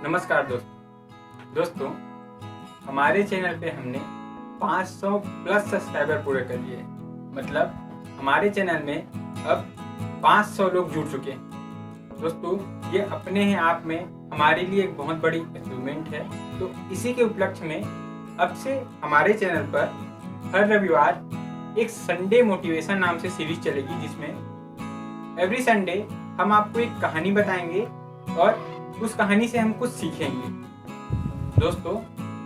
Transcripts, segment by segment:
नमस्कार दोस्तों, हमारे चैनल पे हमने 500 प्लस सब्सक्राइबर पूरे कर लिए। मतलब हमारे चैनल में अब 500 लोग जुड़ चुके हैं। दोस्तों, ये अपने ही आप में हमारे लिए एक बहुत बड़ी अचीवमेंट है। तो इसी के उपलक्ष्य में अब से हमारे चैनल पर हर रविवार एक संडे मोटिवेशन नाम से सीरीज चलेगी, जिसमें एवरी संडे हम आपको एक कहानी बताएंगे और उस कहानी से हम कुछ सीखेंगे। दोस्तों,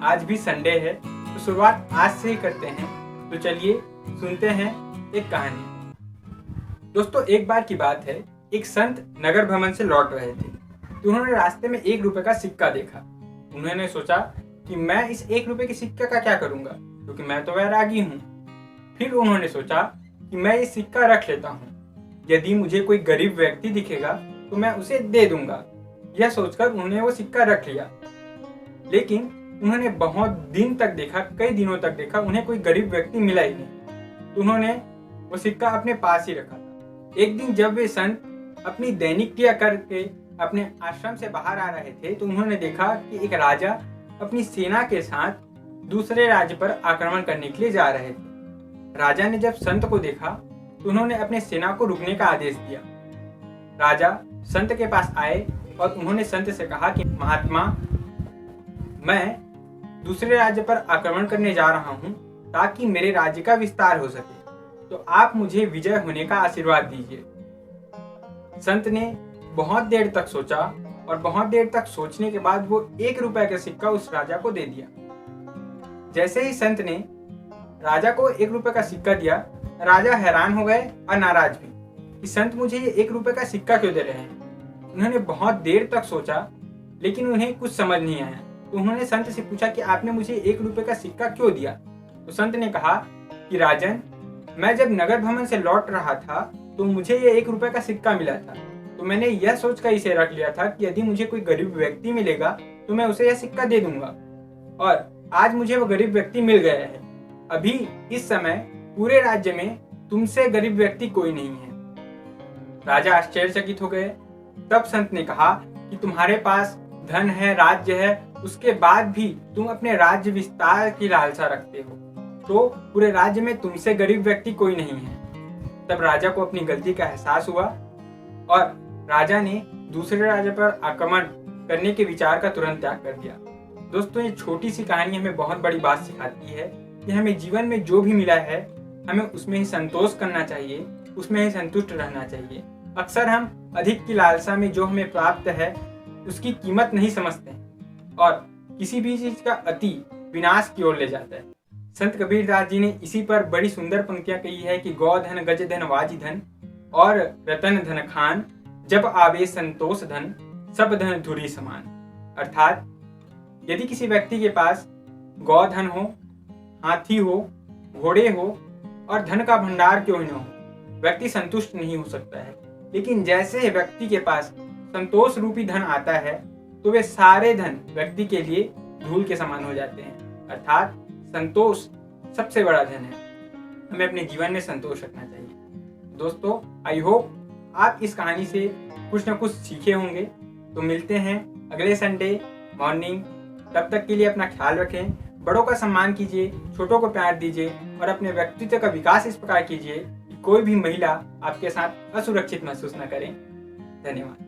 आज भी संडे है, तो शुरुआत आज से ही करते हैं। तो चलिए सुनते हैं एक कहानी। दोस्तों, एक बार की बात है, एक संत नगर भ्रमण से लौट रहे थे, तो उन्होंने रास्ते में 1 रुपए का सिक्का देखा। उन्होंने सोचा कि मैं इस 1 रुपए के सिक्के का क्या करूंगा, क्योंकि मैं तो वैरागी हूँ। फिर उन्होंने सोचा कि मैं ये सिक्का रख लेता हूँ, यदि मुझे कोई गरीब व्यक्ति दिखेगा तो मैं उसे दे दूंगा। यह सोचकर उन्होंने वो सिक्का रख लिया। लेकिन उन्होंने बहुत दिन तक देखा, कई दिनों तक देखा, उन्हें कोई गरीब व्यक्ति मिला ही नहीं। तो उन्होंने वो सिक्का अपने पास ही रखा था। एक दिन जब वे संत अपनी दैनिक क्रिया करके अपने आश्रम से बाहर आ रहे थे, तो उन्होंने देखा कि एक राजा अपनी सेना के साथ दूसरे राज्य पर आक्रमण करने के लिए जा रहे थे। राजा ने जब संत को देखा तो उन्होंने अपने सेना को रुकने का आदेश दिया। राजा संत के पास आए और उन्होंने संत से कहा कि महात्मा, मैं दूसरे राज्य पर आक्रमण करने जा रहा हूं ताकि मेरे राज्य का विस्तार हो सके, तो आप मुझे विजय होने का आशीर्वाद दीजिए। संत ने बहुत देर तक सोचा और बहुत देर तक सोचने के बाद वो 1 रुपए का सिक्का उस राजा को दे दिया। जैसे ही संत ने राजा को 1 रुपए का सिक्का दिया, राजा हैरान हो गए और नाराज भी कि संत मुझे ये 1 रुपए का सिक्का क्यों दे रहे हैं। उन्होंने बहुत देर तक सोचा, लेकिन उन्हें कुछ समझ नहीं आया। तो उन्होंने संत से पूछा कि आपने मुझे 1 रुपए का सिक्का क्यों दिया। तो संत ने कहा कि राजन, मैं जब नगर भ्रमण से लौट रहा था तो मुझे ये 1 रुपए का सिक्का मिला था, तो मैंने यह सोचकर इसे रख लिया था कि यदि मुझे कोई गरीब व्यक्ति मिलेगा तो मैं उसे यह सिक्का दे दूंगा। और आज मुझे वो गरीब व्यक्ति मिल गया है। अभी इस समय पूरे राज्य में तुमसे गरीब व्यक्ति कोई नहीं है। राजा आश्चर्यचकित हो गए। तब संत ने कहा कि तुम्हारे पास धन है, राज्य है, उसके बाद भी तुम अपने राज्य विस्तार की लालसा रखते हो, तो पूरे राज्य में तुमसे गरीब व्यक्ति कोई नहीं है। तब राजा को अपनी गलती का एहसास हुआ और राजा ने दूसरे राज्य पर आक्रमण करने के विचार का तुरंत त्याग कर दिया। दोस्तों, ये छोटी सी कहानी हमें बहुत बड़ी बात सिखाती है कि हमें जीवन में जो भी मिला है, हमें उसमें ही संतोष करना चाहिए, उसमें ही संतुष्ट रहना चाहिए। अक्सर हम अधिक की लालसा में जो हमें प्राप्त है उसकी कीमत नहीं समझते और किसी भी चीज का अति विनाश की ओर ले जाता है। संत कबीरदास जी ने इसी पर बड़ी सुंदर पंक्तियां कही है कि गौ धन गज धन वाजी धन और रतन धन खान, जब आवे संतोष धन सब धन धुरी समान। अर्थात यदि किसी व्यक्ति के पास गौ धन हो, हाथी हो, घोड़े हो और धन का भंडार क्यों न हो, व्यक्ति संतुष्ट नहीं हो सकता है। लेकिन जैसे व्यक्ति के पास संतोष रूपी धन आता है, तो वे सारे धन व्यक्ति के लिए धूल के समान हो जाते हैं। अर्थात संतोष सबसे बड़ा धन है। हमें अपने जीवन में संतोष रखना चाहिए। दोस्तों, आई होप आप इस कहानी से कुछ न कुछ सीखे होंगे। तो मिलते हैं अगले संडे मॉर्निंग। तब तक के लिए अपना ख्याल रखें, बड़ों का सम्मान कीजिए, छोटों को प्यार दीजिए और अपने व्यक्तित्व का विकास इस प्रकार कीजिए कि कोई भी महिला आपके साथ असुरक्षित महसूस न करें। धन्यवाद।